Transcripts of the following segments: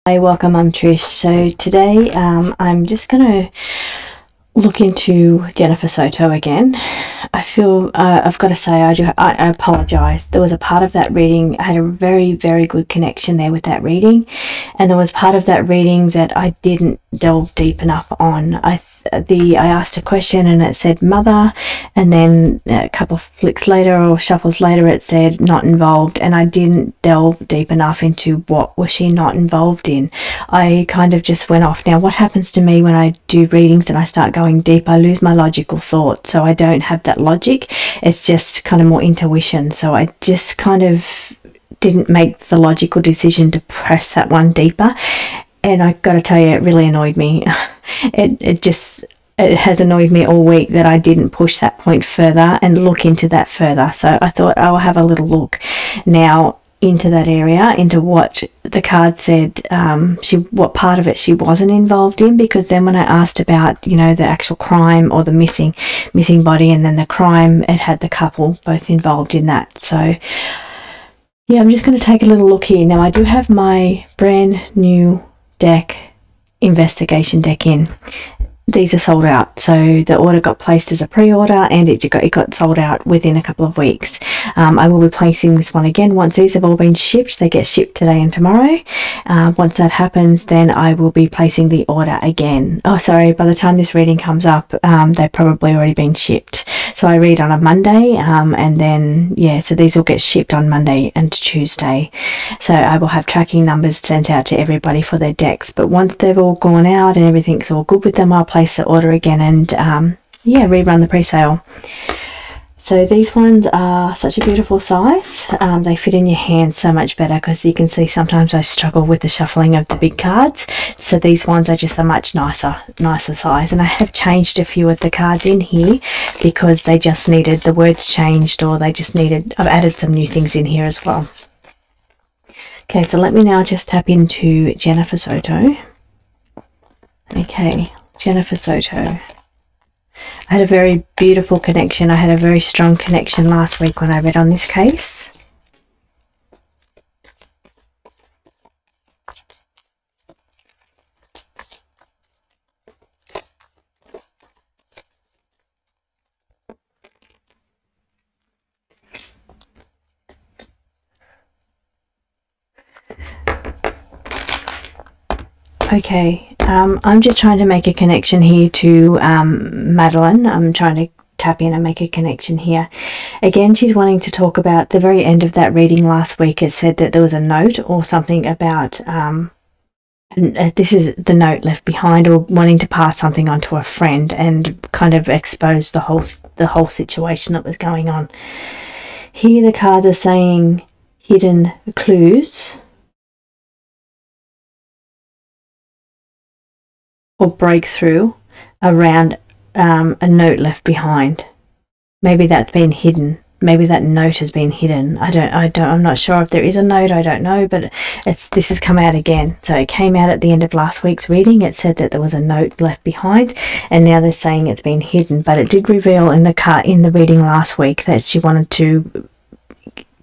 Hi, welcome. I'm Trish. So today I'm just going to look into Jennifer Soto again. I feel I've got to say I apologise. There was a part of that reading, I had a very good connection there with that reading, and there was part of that reading that I didn't delve deep enough on. I asked a question and it said mother, and then a couple of flicks later or shuffles later it said not involved, and I didn't delve deep enough into what was she not involved in. I kind of just went off. Now what happens to me when I do readings and I start going deep, I lose my logical thought, so I don't have that logic. It's just kind of more intuition, so I just kind of didn't make the logical decision to press that one deeper. And I got to tell you, it really annoyed me. It has annoyed me all week that I didn't push that point further and look into that further. So I thought I'll have a little look now into that area, into what the card said, what part of it she wasn't involved in, because then when I asked about, you know, the actual crime or the missing body, and then the crime, it had the couple both involved in that. So yeah, I'm just going to take a little look here. Now I do have my brand new deck, investigation deck in. These are sold out, so the order got placed as a pre-order and it got sold out within a couple of weeks. I will be placing this one again once these have all been shipped. They get shipped today and tomorrow. Once that happens, then I will be placing the order again. Oh sorry, by the time this reading comes up, they've probably already been shipped. So I read on a Monday, and then yeah, so these will get shipped on Monday and Tuesday. So I will have tracking numbers sent out to everybody for their decks, but once they've all gone out and everything's all good with them, I'll place the order again and yeah, rerun the pre-sale. So these ones are such a beautiful size. They fit in your hand so much better, because you can see sometimes I struggle with the shuffling of the big cards. So these ones are just a much nicer size, and I have changed a few of the cards in here because they just needed the words changed, or they just needed, I've added some new things in here as well. Okay, so let me now just tap into Jennifer Soto. Okay, Jennifer Soto. I had a very beautiful connection. I had a very strong connection last week when I read on this case. Okay, I'm just trying to make a connection here to Madeline. I'm trying to tap in and make a connection here. Again, she's wanting to talk about the very end of that reading last week. It said that there was a note or something about, this is the note left behind, or wanting to pass something on to a friend and kind of expose the whole situation that was going on. Here the cards are saying hidden clues or breakthrough around a note left behind. Maybe that's been hidden. Maybe that note has been hidden. I'm not sure if there is a note. I don't know, but this has come out again. So it came out at the end of last week's reading. It said that there was a note left behind, and now they're saying it's been hidden. But it did reveal in the reading last week that she wanted to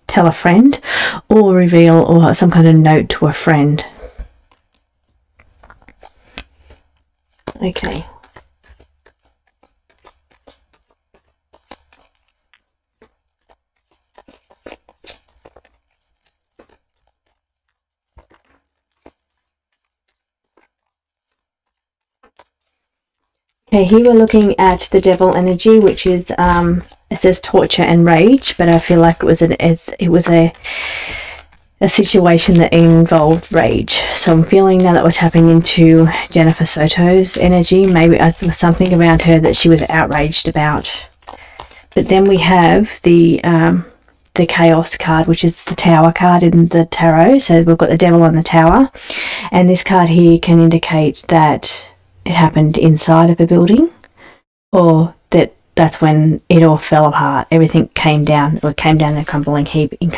tell a friend, or reveal, or some kind of note to a friend. Okay. Okay, here we're looking at the devil energy, which is it says torture and rage, but I feel like it was a situation that involved rage. So I'm feeling now that we're tapping into Jennifer Soto's energy, maybe there was something around her that she was outraged about. But then we have the chaos card, which is the tower card in the tarot. So we've got the devil on the tower, and this card here can indicate that it happened inside of a building, or that's when it all fell apart. Everything came down, or came down in a crumbling heap, in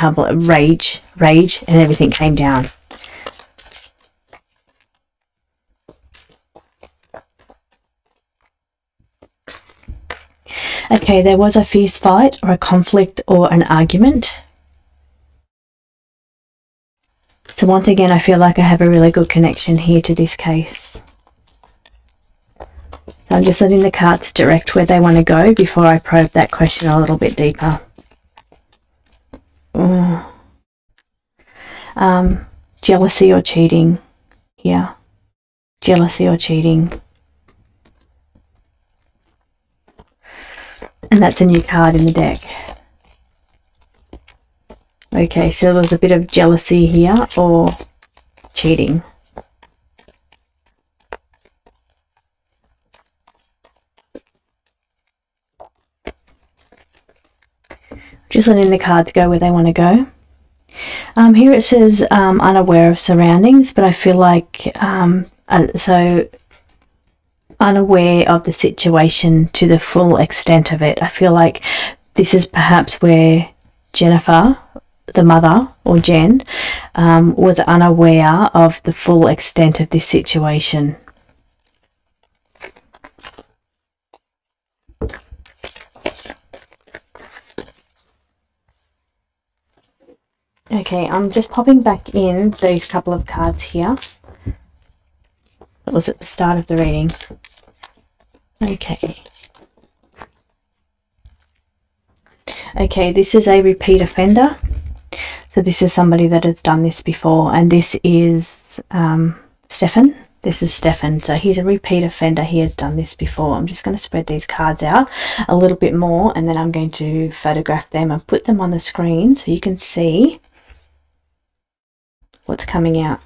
rage, and everything came down. Okay, there was a fierce fight, or a conflict, or an argument. So once again, I feel like I have a really good connection here to this case. So I'm just letting the cards direct where they want to go before I probe that question a little bit deeper. Jealousy or cheating here. Jealousy or cheating. And that's a new card in the deck. Okay, so there was a bit of jealousy here or cheating. Just letting the cards go where they want to go. Here it says unaware of surroundings, but I feel like so unaware of the situation to the full extent of it. I feel like this is perhaps where Jennifer, the mother, or Jen, was unaware of the full extent of this situation. Okay, I'm just popping back in these couple of cards here. That was at the start of the reading. Okay. Okay, this is a repeat offender. So this is somebody that has done this before, and this is Stefan. This is Stefan. So he's a repeat offender. He has done this before. I'm just going to spread these cards out a little bit more, and then I'm going to photograph them and put them on the screen so you can see what's coming out.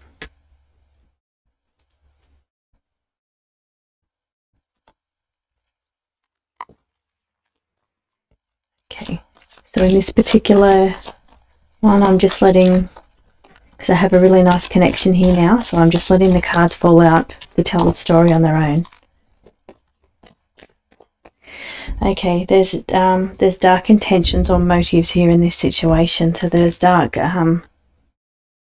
Okay, so in this particular one, I'm just letting, because I have a really nice connection here now, so I'm just letting the cards fall out to tell the story on their own. Okay, there's dark intentions or motives here in this situation. So there's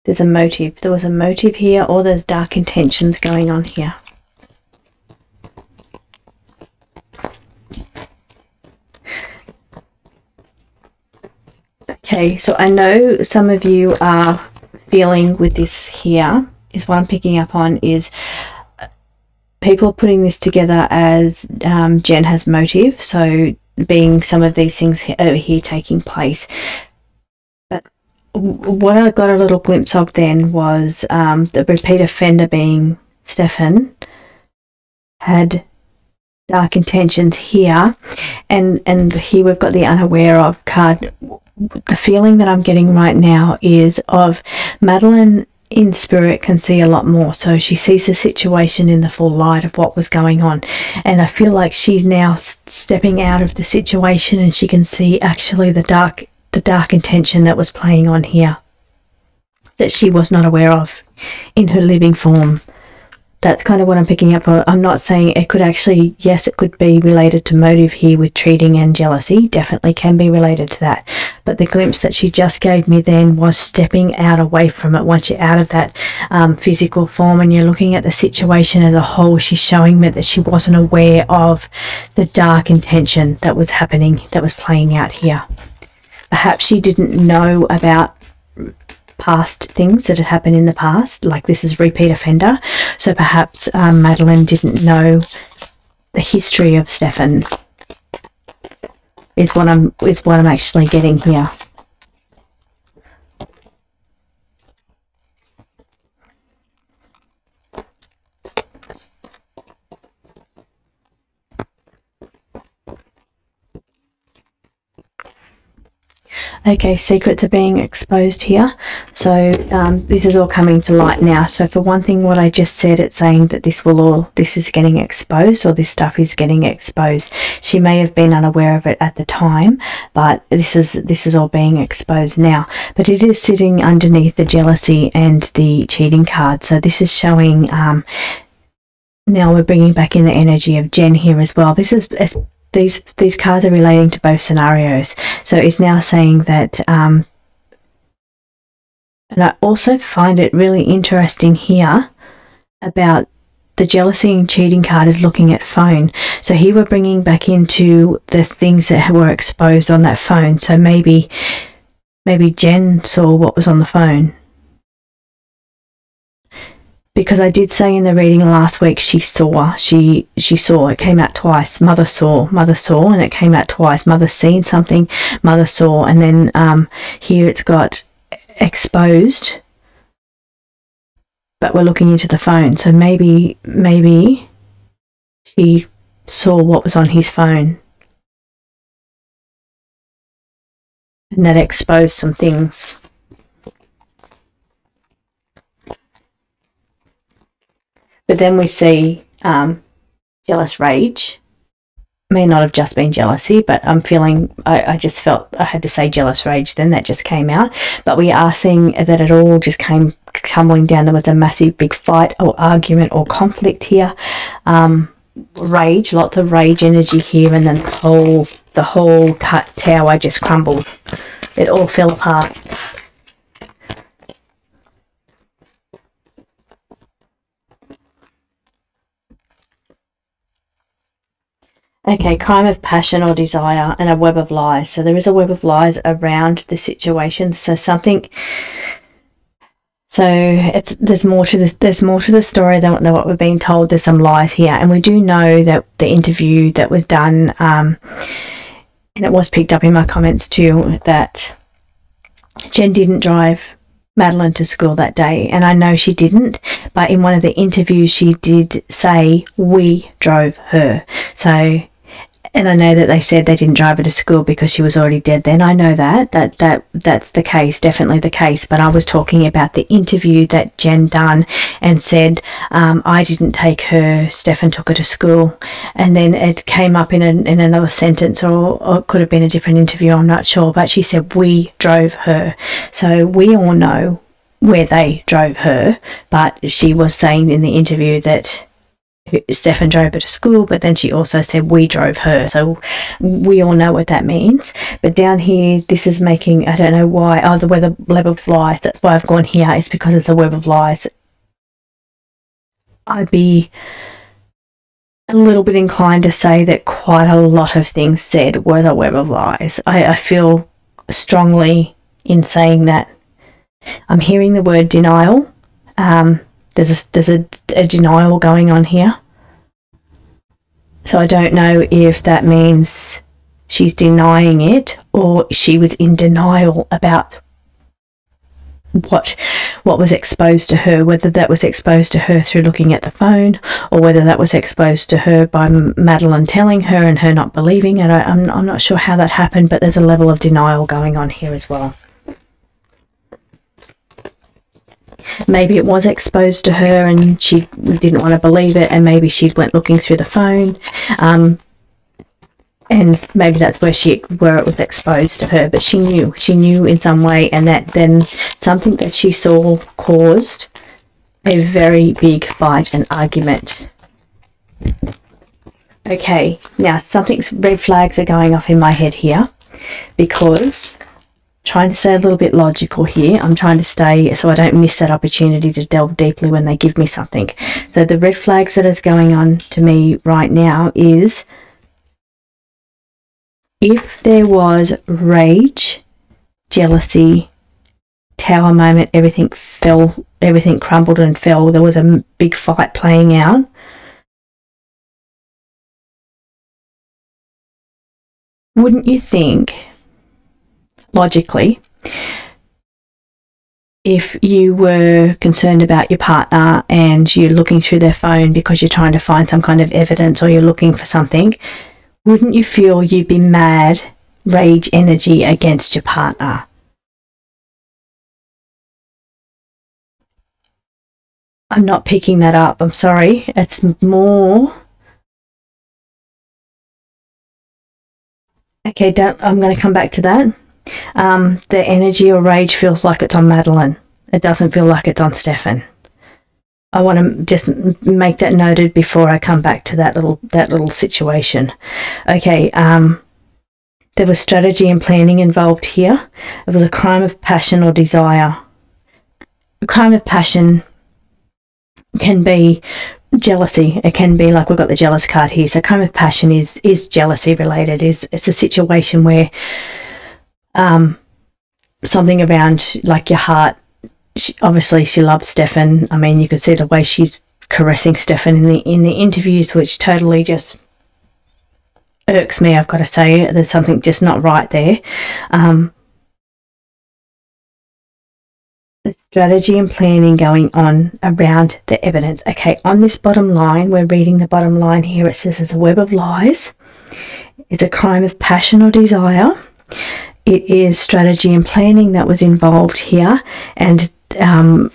there's a motive. There was a motive here, or there's dark intentions going on here. Okay, so I know some of you are feeling with this here, is what I'm picking up on, is people putting this together as Jen has motive, so being some of these things over here taking place. But what I got a little glimpse of then was the repeat offender being Stefan had dark intentions here, and here we've got the unaware of card. The feeling that I'm getting right now is of Madeline in spirit can see a lot more, so she sees the situation in the full light of what was going on, and I feel like she's now stepping out of the situation and she can see actually the dark intention that was playing on here that she was not aware of in her living form. That's kind of what I'm picking up on. I'm not saying it could actually, yes, it could be related to motive here with cheating and jealousy, definitely can be related to that. But the glimpse that she just gave me then was stepping out away from it. Once you're out of that physical form and you're looking at the situation as a whole, she's showing me that she wasn't aware of the dark intention that was happening, that was playing out here. Perhaps she didn't know about past things that had happened in the past, like this is repeat offender, so perhaps Madeline didn't know the history of Stefan, is what I'm actually getting here. Okay, secrets are being exposed here. So this is all coming to light now. So for one thing, what I just said, it's saying that this is getting exposed, or this stuff is getting exposed. She may have been unaware of it at the time, but this is all being exposed now. But it is sitting underneath the jealousy and the cheating card. So this is showing, now we're bringing back in the energy of Jen here as well. This is these cards are relating to both scenarios. So it's now saying that, and I also find it really interesting here about the jealousy and cheating card is looking at phone. So here we're bringing back into the things that were exposed on that phone. So maybe Jen saw what was on the phone. because I did say in the reading last week she saw, it came out twice. Mother saw, and it came out twice. Mother seen something, mother saw, and then here it's got exposed, but we're looking into the phone. So maybe she saw what was on his phone, and that exposed some things. But then we see jealous rage. May not have just been jealousy, but I'm feeling, I just felt I had to say jealous rage, then that just came out. But we are seeing that it all just came tumbling down. There was a massive big fight or argument or conflict here. Rage, lots of rage energy here, and then the whole tower just crumbled. It all fell apart. Okay, crime of passion or desire and a web of lies. So there is a web of lies around the situation. So there's more to this. There's more to the story than what we're being told. There's some lies here, and we do know that the interview that was done, and it was picked up in my comments too, that Jen didn't drive Madeline to school that day, and I know she didn't, but in one of the interviews she did say we drove her. So, and I know that they said they didn't drive her to school because she was already dead then. I know that's the case, definitely the case, but I was talking about the interview that Jen done and said, I didn't take her, Stefan took her to school. And then it came up in another sentence, or it could have been a different interview, I'm not sure, but she said we drove her. So we all know where they drove her, but she was saying in the interview that Stefan drove her to school, but then she also said we drove her. So we all know what that means. But down here, this is making, I don't know why, the web of lies. That's why I've gone here, is because of the web of lies. I'd be a little bit inclined to say that quite a lot of things said were the web of lies. I feel strongly in saying that. I'm hearing the word denial. There's a denial going on here. So I don't know if that means she's denying it, or she was in denial about what was exposed to her, whether that was exposed to her through looking at the phone, or whether that was exposed to her by Madeline telling her and her not believing it. I'm not sure how that happened, but there's a level of denial going on here as well. Maybe it was exposed to her and she didn't want to believe it, and maybe she went looking through the phone, and maybe that's where it was exposed to her. But she knew in some way, and that then something that she saw caused a very big fight and argument. Okay, now red flags are going off in my head here, because trying to stay a little bit logical here. I'm trying to stay so I don't miss that opportunity to delve deeply when they give me something. So the red flags that is going on to me right now is, if there was rage, jealousy, tower moment, everything fell, everything crumbled and fell, there was a big fight playing out, wouldn't you think, logically, if you were concerned about your partner and you're looking through their phone because you're trying to find some kind of evidence, or you're looking for something, wouldn't you feel you'd be mad, rage energy against your partner? I'm not picking that up, I'm sorry. It's more... Okay, I'm going to come back to that. The energy or rage feels like it's on Madeline. It doesn't feel like it's on Stefan. I want to just make that noted before I come back to that little situation. Okay, there was strategy and planning involved here. It was a crime of passion or desire. A crime of passion can be jealousy. It can be like we've got the jealous card here. So crime of passion is jealousy related. It's a situation where something around like your heart obviously she loves Stefan. I mean, you could see the way she's caressing Stefan in the interviews, which totally just irks me, I've got to say. There's something just not right there. The strategy and planning going on around the evidence. Okay, on this bottom line, we're reading the bottom line here. It says it's a web of lies. It's a crime of passion or desire. It is strategy and planning that was involved here, and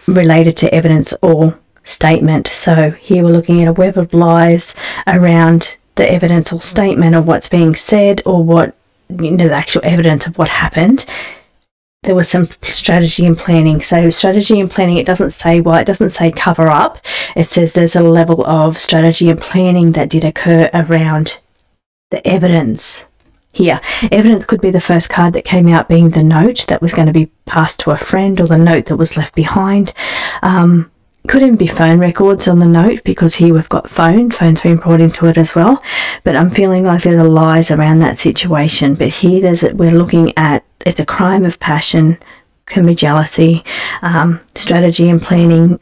related to evidence or statement. So here we're looking at a web of lies around the evidence or statement of what's being said, or what, the actual evidence of what happened. There was some strategy and planning. So strategy and planning, it doesn't say why, it doesn't say cover up. It says there's a level of strategy and planning that did occur around the evidence here. Evidence could be the first card that came out being the note that was going to be passed to a friend, or the note that was left behind. Could even be phone records on the note, because here we've got phone's been brought into it as well. But I'm feeling like there's a lies around that situation. But here we're looking at, it's a crime of passion, can be jealousy, strategy and planning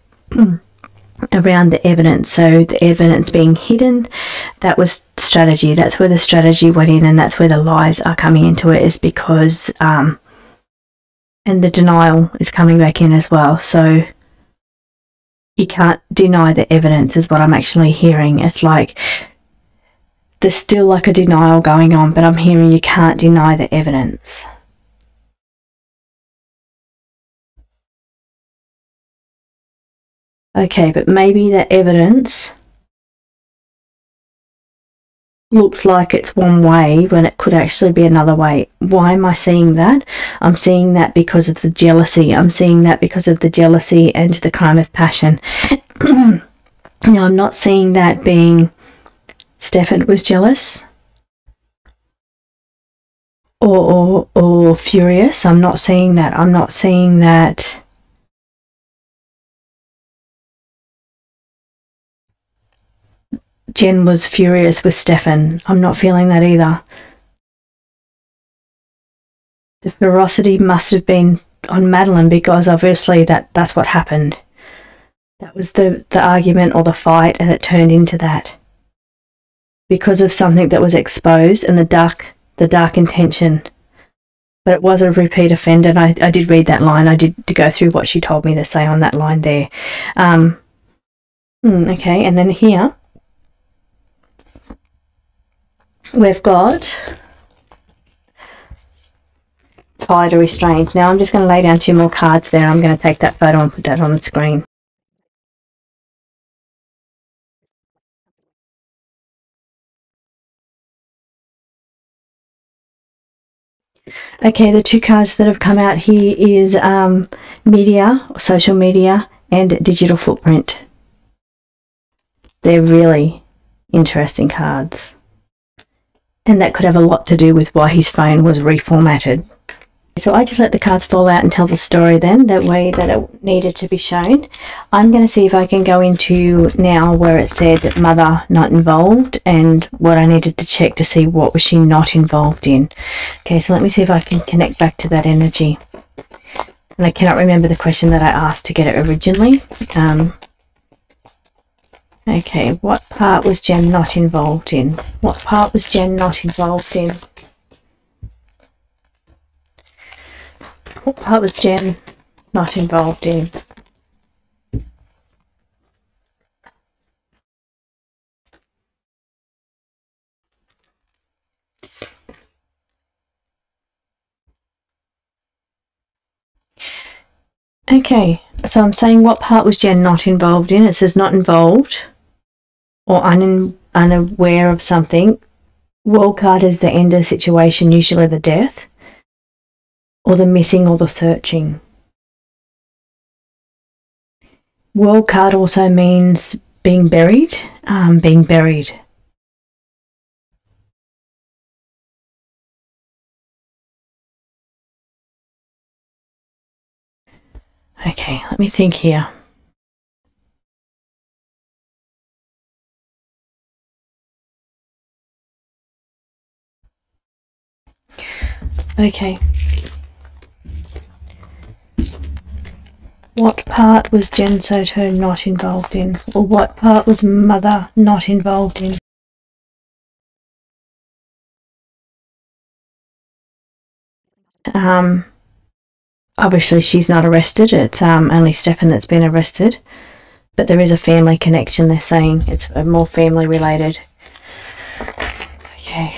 around the evidence. So the evidence being hidden, that was strategy. That's where the strategy went in, and that's where the lies are coming into it, is because and the denial is coming back in as well. So you can't deny the evidence is what I'm actually hearing. It's like there's still like a denial going on, but I'm hearing you can't deny the evidence. Okay, but maybe the evidence looks like it's one way when it could actually be another way. Why am I seeing that? I'm seeing that because of the jealousy. I'm seeing that because of the jealousy and the crime of passion. Now, I'm not seeing that being Stefan was jealous or furious. I'm not seeing that. I'm not seeing that Jen was furious with Stefan. I'm not feeling that either. The ferocity must have been on Madeline, because obviously that's what happened. That was the argument or the fight, and it turned into that. Because of something that was exposed and the dark intention. But it was a repeat offender, and I did read that line. I did go through what she told me to say on that line there. Okay, and then here we've got tied or restrained. Now I'm just going to lay down 2 more cards there. I'm going to take that photo and put that on the screen. Okay, the 2 cards that have come out here is media, social media, and digital footprint. They're really interesting cards. And that could have a lot to do with why his phone was reformatted. So I just let the cards fall out and tell the story then, that way that it needed to be shown. I'm going to see if I can go into now where it said mother not involved, and what I needed to check to see what was she not involved in. Okay, so let me see if I can connect back to that energy. And I cannot remember the question that I asked to get it originally. Okay, what part was Jen not involved in? What part was Jen not involved in? What part was Jen not involved in? Okay, so I'm saying what part was Jen not involved in? It says not involved or unaware of something. World card is the end of the situation, usually the death, or the missing, or the searching. World card also means being buried, being buried. Okay, let me think here. Okay. What part was Jen Soto not involved in? Or what part was mother not involved in? Obviously she's not arrested. It's only Stefan that's been arrested. But there is a family connection, they're saying. It's more family related. Okay.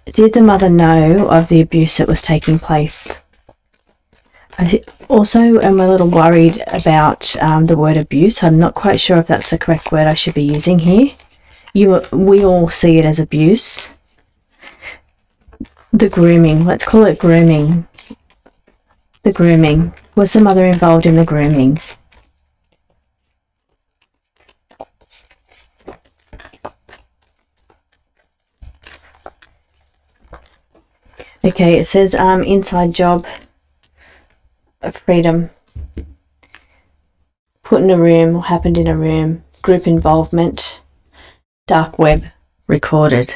Did the mother know of the abuse that was taking place? I also am a little worried about the word abuse. I'm not quite sure if that's the correct word I should be using here. We all see it as abuse. The grooming, let's call it grooming. The grooming. Was the mother involved in the grooming? Okay, it says inside job of freedom. Put in a room or happened in a room. Group involvement. Dark web recorded.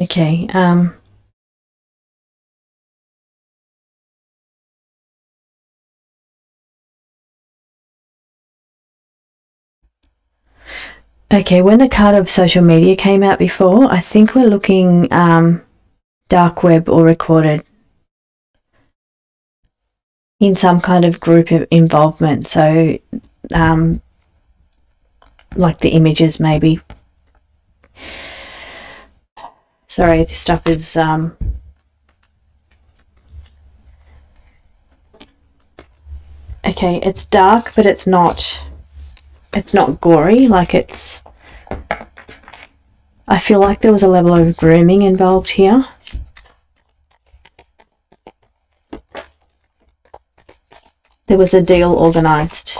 Okay, okay, when the card of social media came out before, I think we're looking dark web or recorded in some kind of group involvement. So like the images maybe. Sorry, this stuff is okay, it's dark, but it's not gory. Like I feel like there was a level of grooming involved here. There was a deal organised.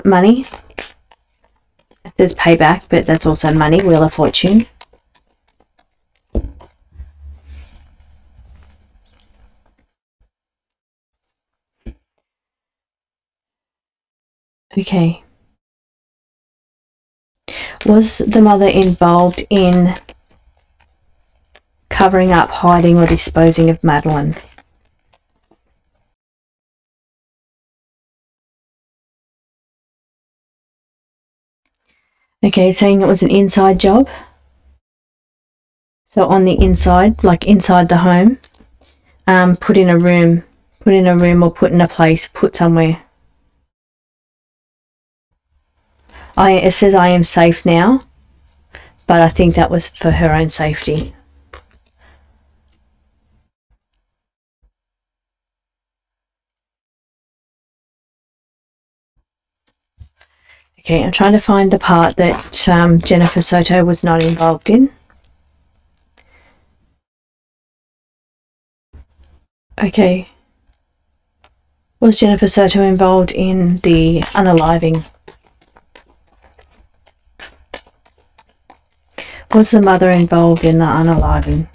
Money. There's payback, but that's also money. Wheel of Fortune. Okay. Was the mother involved in covering up, hiding or disposing of Madeline? Okay, saying it was an inside job. So on the inside, like inside the home, put in a room or put in a place, put somewhere. It says I am safe now, but I think that was for her own safety. Okay, I'm trying to find the part that Jennifer Soto was not involved in. Okay. Was Jennifer Soto involved in the unaliving? Was the mother involved in the unaliving?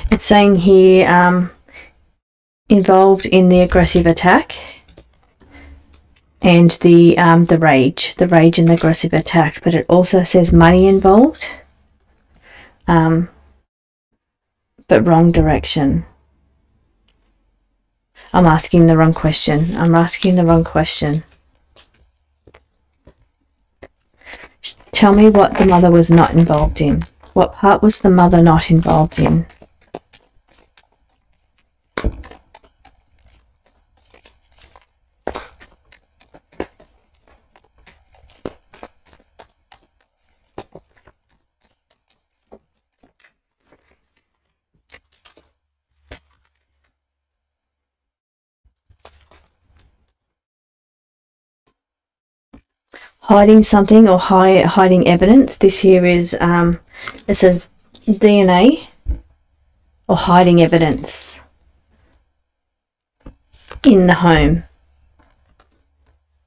It's saying here involved in the aggressive attack and the rage and the aggressive attack, but it also says money involved, but wrong direction. I'm asking the wrong question. Tell me what the mother was not involved in. What part was the mother not involved in? Hiding something or hiding evidence. This here is, it says DNA or hiding evidence in the home.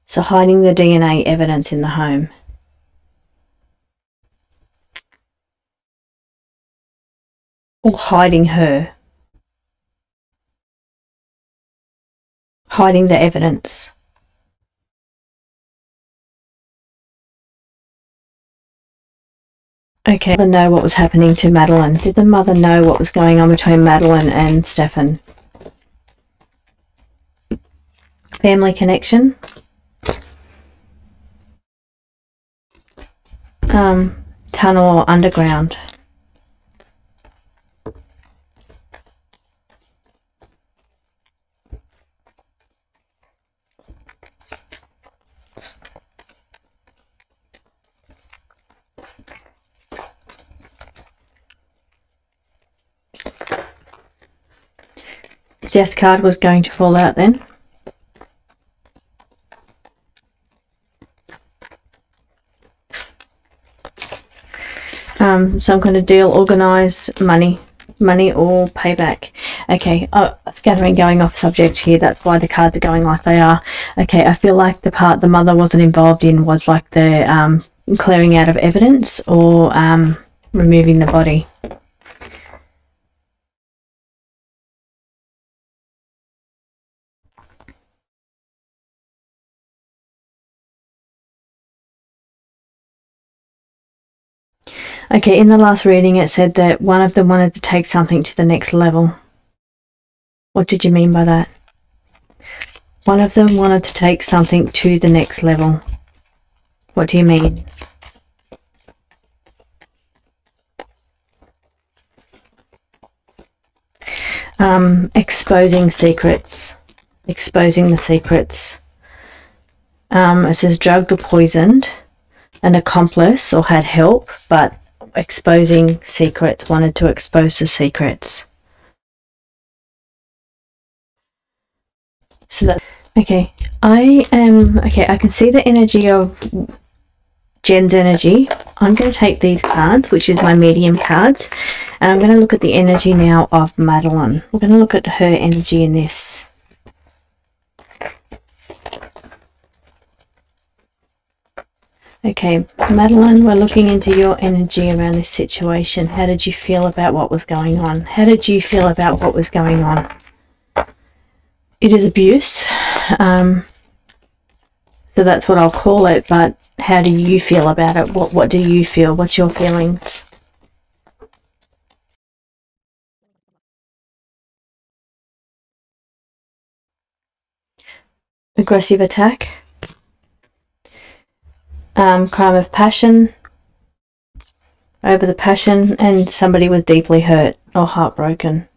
So hiding the DNA evidence in the home. or hiding her, hiding the evidence. Okay, did the mother know what was happening to Madeline? Did the mother know what was going on between Madeline and Stefan? Family connection. Tunnel or underground. Death card was going to fall out then. Some kind of deal, organised, money or payback. Okay, scattering, going off subject here. That's why the cards are going like they are. Okay, I feel like the part the mother wasn't involved in was like the clearing out of evidence or removing the body. Okay, in the last reading it said that one of them wanted to take something to the next level. What did you mean by that? One of them wanted to take something to the next level. What do you mean? Exposing secrets. Exposing the secrets. It says drugged or poisoned, an accomplice or had help, but exposing secrets, wanted to expose the secrets. So that, okay, I can see the energy of Jen's energy. I'm going to take these cards, which is my medium cards, and I'm going to look at the energy now of Madeline. We're going to look at her energy in this. Okay, Madeline, we're looking into your energy around this situation. How did you feel about what was going on? How did you feel about what was going on? It is abuse. So that's what I'll call it, but how do you feel about it? What do you feel? What's your feelings? Aggressive attack. Crime of passion, over the passion, and somebody was deeply hurt or heartbroken.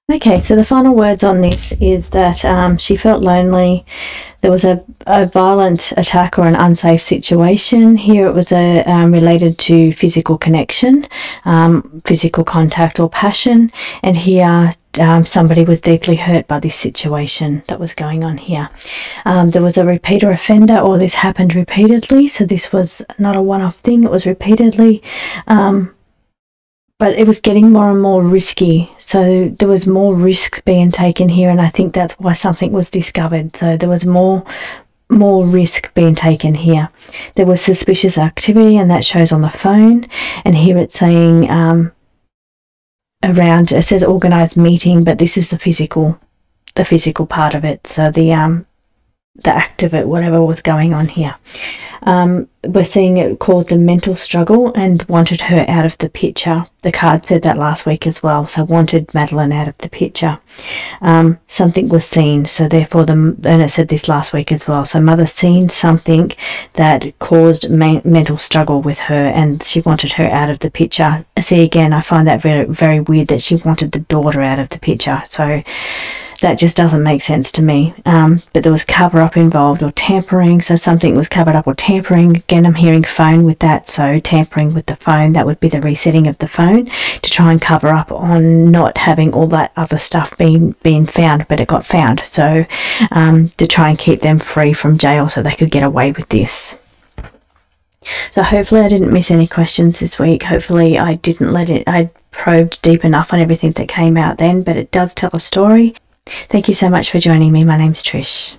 Okay, so the final words on this is that she felt lonely. There was a violent attack or an unsafe situation. Here it was related to physical connection, physical contact or passion. And here somebody was deeply hurt by this situation that was going on here. There was a repeater offender, or this happened repeatedly. So this was not a one-off thing, it was repeatedly. But it was getting more and more risky. So there was more risk being taken here, and I think that's why something was discovered. So there was more risk being taken here. There was suspicious activity, and that shows on the phone. And here it's saying around, it says organised meeting, but this is the physical part of it. So the act of it, whatever was going on here. We're seeing it caused a mental struggle and wanted her out of the picture. The card said that last week as well, so wanted Madeline out of the picture. Something was seen, so therefore and it said this last week as well, so mother seen something that caused mental struggle with her, and she wanted her out of the picture. See, again, I find that very, very weird that she wanted the daughter out of the picture. So that just doesn't make sense to me. But there was cover-up involved or tampering, so something was covered up or tampering. Again, I'm hearing phone with that, so tampering with the phone, that would be the resetting of the phone to try and cover up on not having all that other stuff being found, but it got found. So to try and keep them free from jail so they could get away with this. So hopefully I didn't miss any questions this week. Hopefully I probed deep enough on everything that came out then, but it does tell a story. Thank you so much for joining me. My name's Trish.